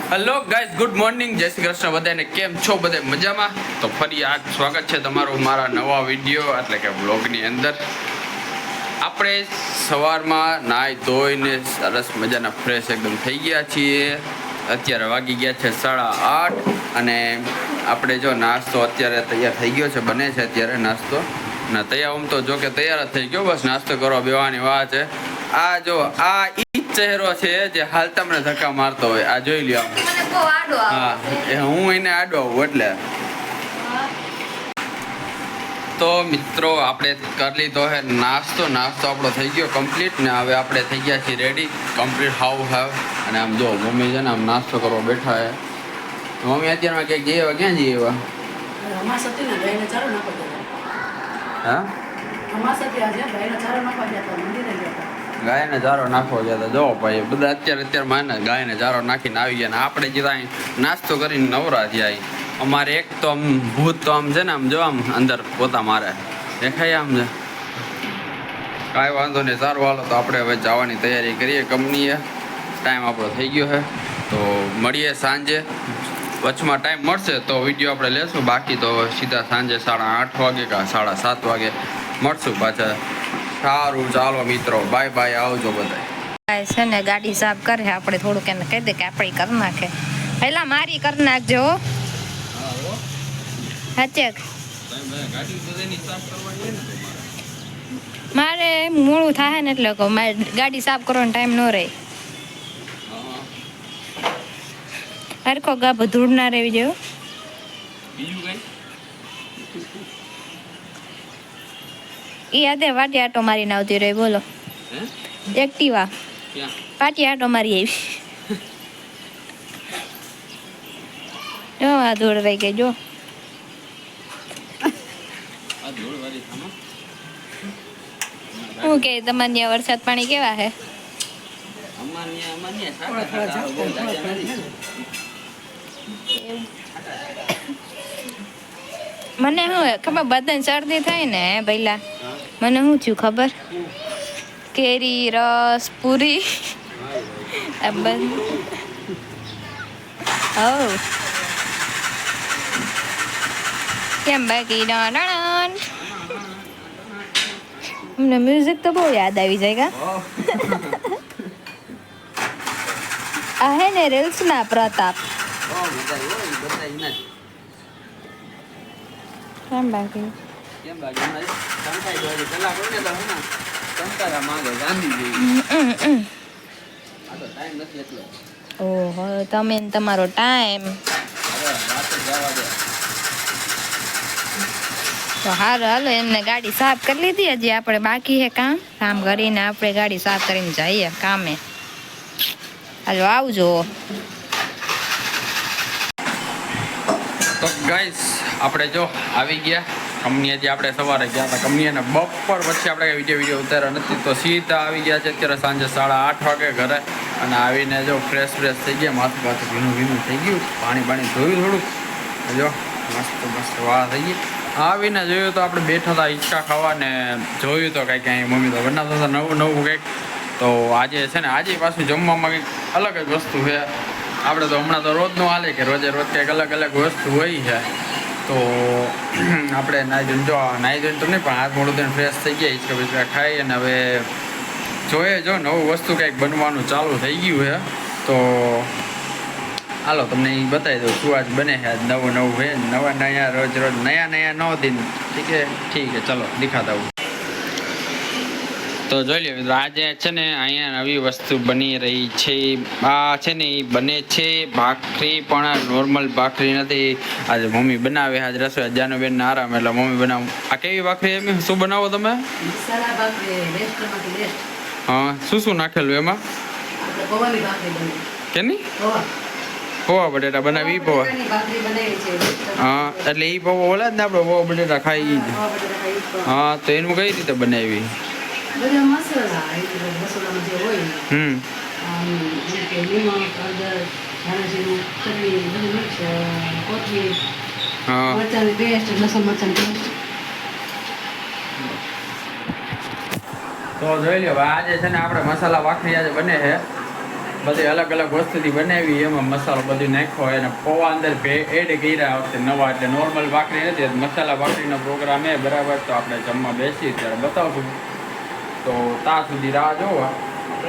Hello guys, good morning, જય શ્રી કૃષ્ણ બધાને. કેમ છો બધે મજામાં? તો ફરી આજ સ્વાગત છે તમારું મારા નવા વિડીયો એટલે કે બ્લોગની અંદર. આપણે સવારમાં નાહી ધોઈને સરસ મજાના ફ્રેશ એકદમ થઈ ગયા છીએ. અત્યારે વાગી ગયા છે 8:30 અને આપણે જો નાસ્તો અત્યારે તૈયાર થઈ ગયો છે, બને છે અત્યારે નાસ્તો. ના તૈયાર આમ તો જો કે તૈયાર જ થઈ ગયો, બસ નાસ્તો કરવા બેવાની વાત છે. આ જો આ ચહેરો છે જે હાલ તમને ધક્કા મારતો હોય, આ જોઈ લ્યો. હા, હું એને આડો આવું એટલે. તો મિત્રો આપણે કરી લીધો હે નાસ્તો આપણો થઈ ગયો કમ્પ્લીટ ને હવે આપણે થઈ ગયા છીએ રેડી કમ્પ્લીટ હાવ. અને આમ જો મમ્મી છે ને આમ નાસ્તો કરવા બેઠા હે. મમ્મી અત્યારમાં ક્યાંક જઈએ ક્યાં જઈએ એવા? હા, ગાયને ચારો નાખવા ગયા હતા. જો ભાઈ બધા અત્યારે માને ગાયને ચારો નાખીને આવી ગયા ને આપણે જે નાસ્તો કરીને નવરા થયા. અમારે એક તો આમ ભૂત તો આમ છે ને આમ જો આમ અંદર પોતા મારે દેખાય આમ છે. કાંઈ વાંધો નહીં, સારું હાલો. તો આપણે હવે જવાની તૈયારી કરીએ કંપનીએ. ટાઈમ આપણો થઈ ગયો છે તો મળીએ સાંજે. વચમાં ટાઈમ મળશે તો વિડીયો આપણે લેશું, બાકી તો સીધા સાંજે 8:30 વાગે કે 7:30 વાગે મળશું પાછા. સારું ચાલો મિત્રો, બાય બાય, આવજો બધા. છે ને ગાડી સાફ કરે, આપણે થોડુંક એને કહી દે કે આપણે કરી નાખે. પહેલા મારી કરી નાખજો. મારે મોડું થાય ને એટલે કહું, મારે ગાડી સાફ કરવાનો ટાઈમ ન રહે. હરખો ગાભો ધૂળ ના રહેવી જોઈએ. એ આધે વાટી આટો મારીને આવતી રહી. બોલો, એક્ટિવા પાટી આટો મારી આવી. જો આ ધૂળ રહી ગઈ. જો શું કે તમારે ત્યાં વરસાદ પાણી કેવા હે? મને શું ખબર, બધાને શરદી થાય ને પહેલા. મને શું થયું ખબર? કેરી રસ પૂરી કેમ બાકી અમને મ્યુઝિક તો બહુ યાદ આવી જાય. આ હે ને રીલ્સ ના પ્રતાપ. કેમ બાકી ઓહો, તમે તમારો ટાઈમ તો હારું. હાલો, એમને ગાડી સાફ કરી લીધી. હજી આપણે બાકી છે કામ કરીને આપણે ગાડી સાફ કરીને જઈએ કામે. હાલો, આવજો. તો ગાઈસ આપણે જો આવી ગયા કંપનીએથી. આપણે સવારે ગયા હતા કંપની અને બપોર પછી આપણે વિડીયો ઉતાર્યા નથી તો સીધા આવી ગયા છે અત્યારે સાંજે 8:30 વાગે ઘરે. અને આવીને જો ફ્રેશ થઈ ગયા, માથું ભીનું થઈ ગયું, પાણી ધોયું થોડુંક. જો મસ્ત વાહ થઈ ગઈ. આવીને જોયું તો આપણે બેઠા હતા હિંચકા ખાવા ને જોયું તો કંઈક અહીં મમ્મી તો બનાવતા હતા નવું કંઈક. તો આજે છે ને આજે પાછું જમવામાં કંઈક અલગ જ વસ્તુ છે. આપણે તો હમણાં તો રોજનું હાલે કે રોજ કંઈક અલગ વસ્તુ હોય છે. તો આપણે નાહી ધોઈને તો નહીં પણ હાથ મોડું થઈને ફ્રેશ થઈ ગયા, હિંચકા ખાઈ અને હવે જોઈએ જો નવું વસ્તુ કંઈક બનવાનું ચાલુ થઈ ગયું છે. તો હાલો તમને એ બતાવી દઉં શું આજ બને છે. આજ નવું છે, નયા રોજ નયા 9 દિન. ઠીક છે ચલો દિખાતા હું. તો જોઈ લો મિત્રો, આજે છે ને અહીંયા નવી વસ્તુ બની રહી છે. આ છે ને એ બને છે ભાખરી, પણ નોર્મલ ભાખરી નથી. આજે મમ્મી બનાવે. આજ રસોઈ જાનુબેન આરામ એટલે મમ્મી બનાવ. આ કેવી ભાખરી એમ શું બનાવો તમે? હા, શું નાખેલું એમાં? કેની પૌવા બટેટા બનાવી? પૌવા, હા, એટલે એ પૌવા ઓલા જ ને આપણે પૌવા બટેટા ખાઈ. હા, તો એનું કઈ રીતે બનાવી? તો જોઈ લો આજે છે ને આપણે મસાલા ભાખરી આજે બને છે. બધી અલગ અલગ વસ્તુથી બનાવી, એમાં મસાલો બધું નાખ્યો અને પૌવા અંદર એડ કર્યા આ વખતે નવા, એટલે નોર્મલ ભાખરી નથી, મસાલા ભાખરીનો પ્રોગ્રામ એ બરાબર. તો આપણે જમવા બેસી ત્યારે બતાવશું, તો ત્યાં સુધી રાહ જોવા.